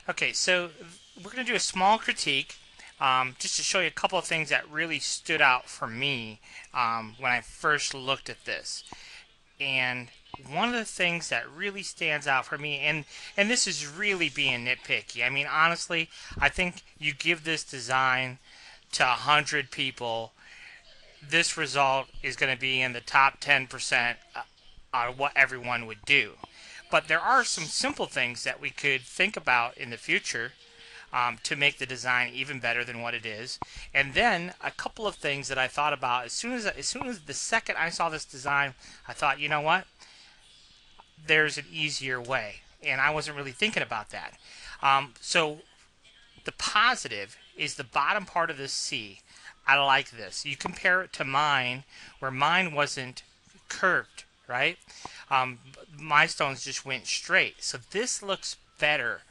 Okay, so we're going to do a small critique just to show you a couple of things that really stood out for me when I first looked at this. And one of the things that really stands out for me, and this is really being nitpicky. I mean, honestly, I think you give this design to 100 people, this result is going to be in the top 10% of what everyone would do. But there are some simple things that we could think about in the future to make the design even better than what it is. And then a couple of things that I thought about as soon as the second I saw this design, I thought, you know what? There's an easier way, and I wasn't really thinking about that. So the positive is the bottom part of this C. I like this. You compare it to mine, where mine wasn't curved, right? My stones just went straight. So this looks better.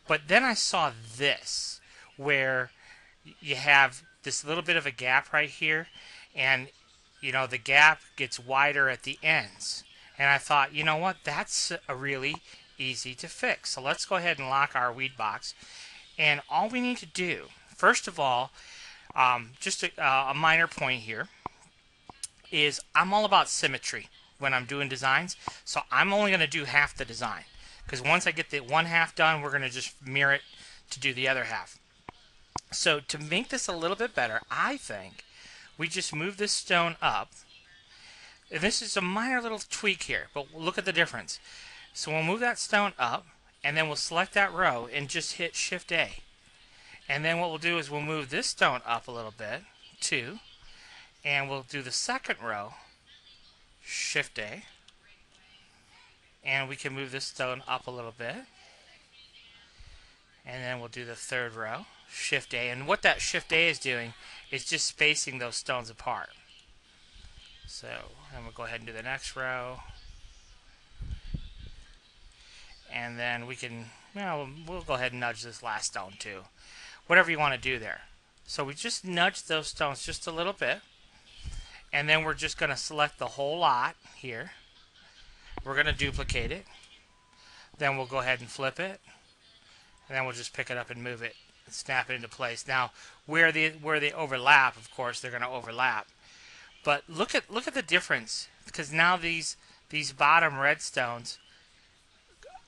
But then I saw this, where you have this little bit of a gap right here, and the gap gets wider at the ends. And I thought, you know what, that's a really easy to fix. So let's go ahead and lock our weed box. And all we need to do, first of all, just a minor point here, is I'm all about symmetry when I'm doing designs. So I'm only going to do half the design. Because once I get the one half done, we're going to just mirror it to do the other half. So to make this a little bit better, I think we just move this stone up. And this is a minor little tweak here, but look at the difference. So we'll move that stone up, and then we'll select that row and just hit Shift A. And then what we'll do is we'll move this stone up a little bit, too, and we'll do the second row, Shift A, and we can move this stone up a little bit, and then we'll do the third row, Shift A, and what that Shift A is doing is just spacing those stones apart. So, and we'll go ahead and do the next row, and then we can, we'll go ahead and nudge this last stone too. Whatever you want to do there. So we just nudge those stones just a little bit, and then we're just going to select the whole lot here. We're going to duplicate it. Then we'll go ahead and flip it, and then we'll just pick it up and move it and snap it into place. Now, where they overlap, of course, they're going to overlap. But look at the difference, because now these bottom red stones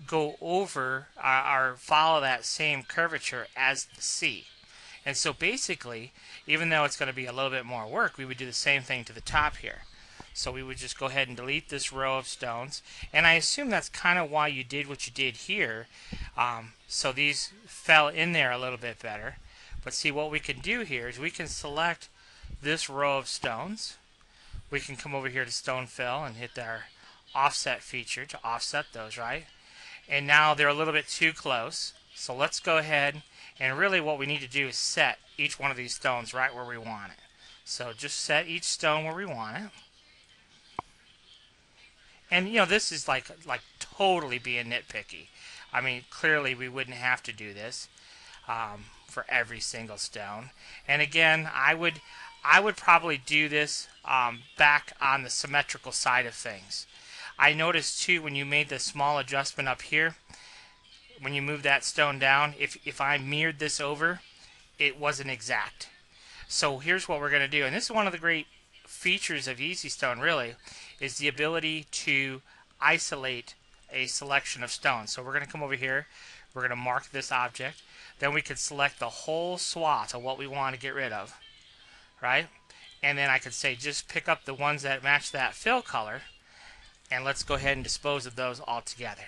go over or follow that same curvature as the C. And so basically, even though it's going to be a little bit more work, we would do the same thing to the top here. So we would just go ahead and delete this row of stones. And I assume that's kind of why you did what you did here. So these fell in there a little bit better. But see, what we can do here is we can select this row of stones. We can come over here to stone fill and hit our offset feature to offset those, right? And now they're a little bit too close. So let's go ahead, and really what we need to do is set each one of these stones right where we want it. So just set each stone where we want it. And this is like totally being nitpicky. I mean, clearly we wouldn't have to do this for every single stone. And again, I would probably do this back on the symmetrical side of things. I noticed too, when you made the small adjustment up here, when you move that stone down, if I mirrored this over, it wasn't exact. So here's what we're going to do, and this is one of the great features of Easy Stone, really, is the ability to isolate a selection of stones. So we're going to come over here, we're going to mark this object, then we can select the whole swath of what we want to get rid of, right? And then I could say just pick up the ones that match that fill color, and let's go ahead and dispose of those all together.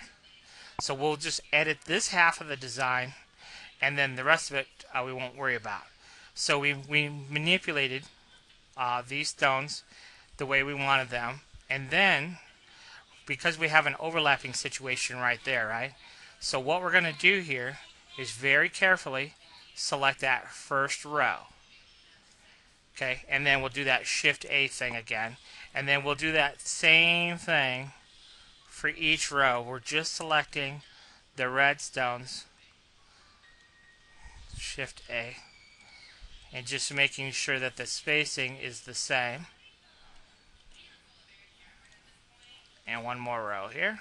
So we'll just edit this half of the design, and then the rest of it we won't worry about. So we manipulated these stones the way we wanted them, and then because we have an overlapping situation right there, right? So what we're going to do here is very carefully select that first row. Okay, and then we'll do that Shift A thing again, and then we'll do that same thing for each row. We're just selecting the red stones, Shift A, and just making sure that the spacing is the same. And one more row here.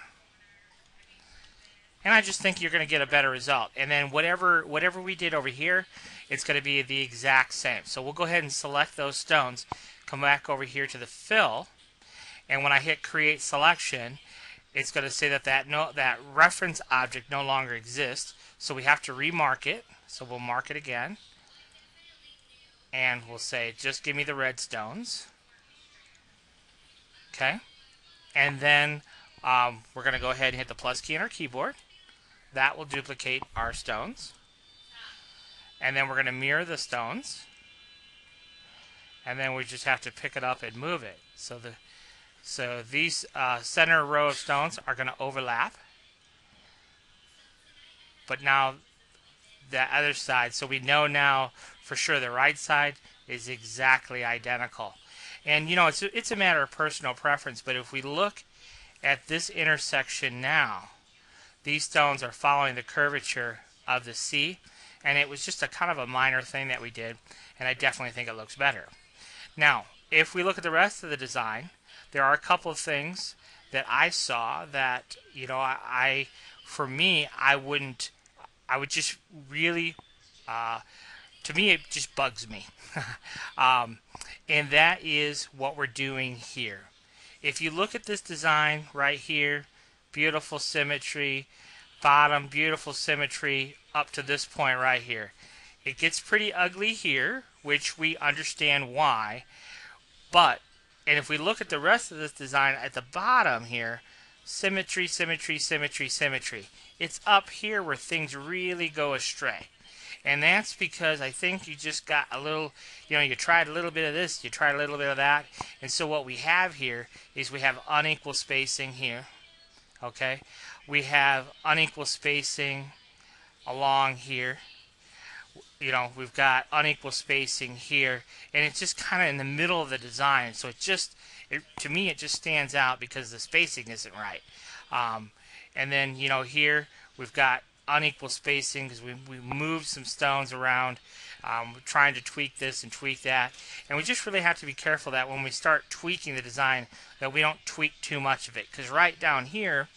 And I just think you're going to get a better result. And then whatever we did over here, it's going to be the exact same. So we'll go ahead and select those stones, come back over here to the fill, and when I hit create selection, it's going to say that that reference object no longer exists. So we have to remark it. So we'll mark it again, and we'll say just give me the red stones. Okay, and then we're going to go ahead and hit the plus key on our keyboard. That will duplicate our stones. And then we're going to mirror the stones. And then we just have to pick it up and move it. So these center row of stones are going to overlap. But now the other side, so we know now for sure the right side is exactly identical. And you know, it's a matter of personal preference, but if we look at this intersection now, these stones are following the curvature of the C, and it was just a kind of a minor thing that we did, and I definitely think it looks better. Now, if we look at the rest of the design, there are a couple of things that I saw that, you know, for me, I would just really, to me, it just bugs me. And that is what we're doing here. If you look at this design right here, beautiful symmetry, bottom, beautiful symmetry, up to this point right here. It gets pretty ugly here, which we understand why, but, and if we look at the rest of this design at the bottom here, symmetry, symmetry, symmetry, symmetry. It's up here where things really go astray. And that's because I think you just got a little, you know, you tried a little bit of this, you tried a little bit of that. And so what we have here is we have unequal spacing here. Okay? We have unequal spacing along here. You know, we've got unequal spacing here. And it's just kind of in the middle of the design. So to me, it just stands out because the spacing isn't right. And then, you know, here we've got unequal spacing because we moved some stones around. We're trying to tweak this and tweak that, and we just really have to be careful that when we start tweaking the design that we don't tweak too much of it, because right down here,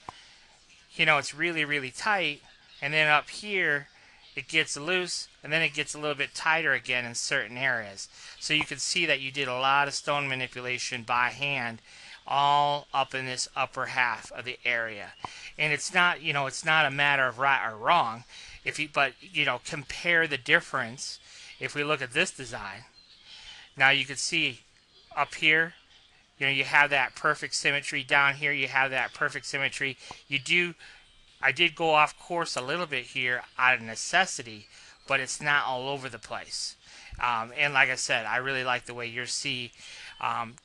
you know, it's really, really tight, and then up here it gets loose, and then it gets a little bit tighter again in certain areas. So you can see that you did a lot of stone manipulation by hand all up in this upper half of the area. And it's not, you know, it's not a matter of right or wrong, but you know, compare the difference. If we look at this design, now you can see up here, you know, you have that perfect symmetry. Down here you have that perfect symmetry. I did go off course a little bit here out of necessity, but it's not all over the place. And like I said, I really like the way your C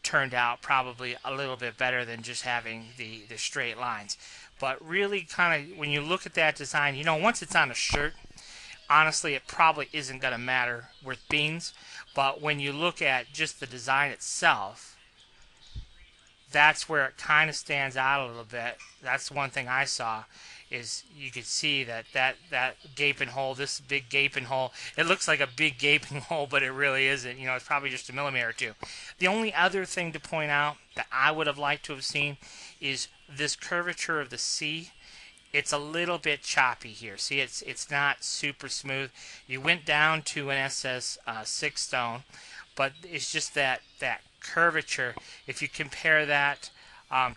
turned out, probably a little bit better than just having the straight lines. But really kind of, when you look at that design, you know, once it's on a shirt, honestly, it probably isn't going to matter with beans. But when you look at just the design itself, that's where it kind of stands out a little bit. That's one thing I saw, is you could see that gaping hole, this big gaping hole, it looks like a big gaping hole, but it really isn't. You know, it's probably just a millimeter or two. The only other thing to point out that I would have liked to have seen is this curvature of the C. It's a little bit choppy here. See, it's not super smooth. You went down to an SS6 stone, but it's just that curvature. If you compare that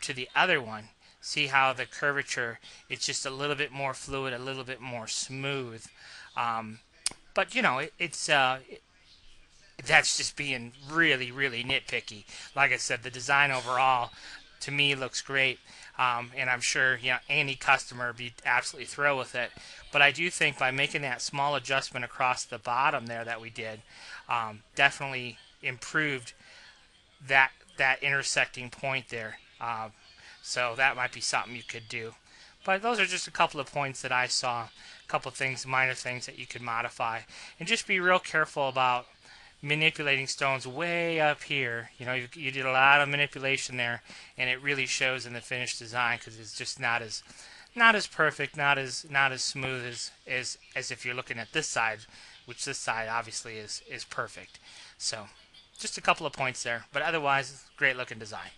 to the other one, see how the curvature, it's just a little bit more fluid, a little bit more smooth. But you know, that's just being really, really nitpicky. Like I said, the design overall to me looks great. And I'm sure, you know, any customer would be absolutely thrilled with it. But I do think by making that small adjustment across the bottom there that we did, definitely improved that intersecting point there. So that might be something you could do. But those are just a couple of points that I saw, a couple of things, minor things that you could modify. And just be real careful about manipulating stones way up here. You know, you did a lot of manipulation there, and it really shows in the finished design because it's just not as perfect, not as smooth as if you're looking at this side, which this side obviously is perfect. So just a couple of points there, but otherwise great looking design.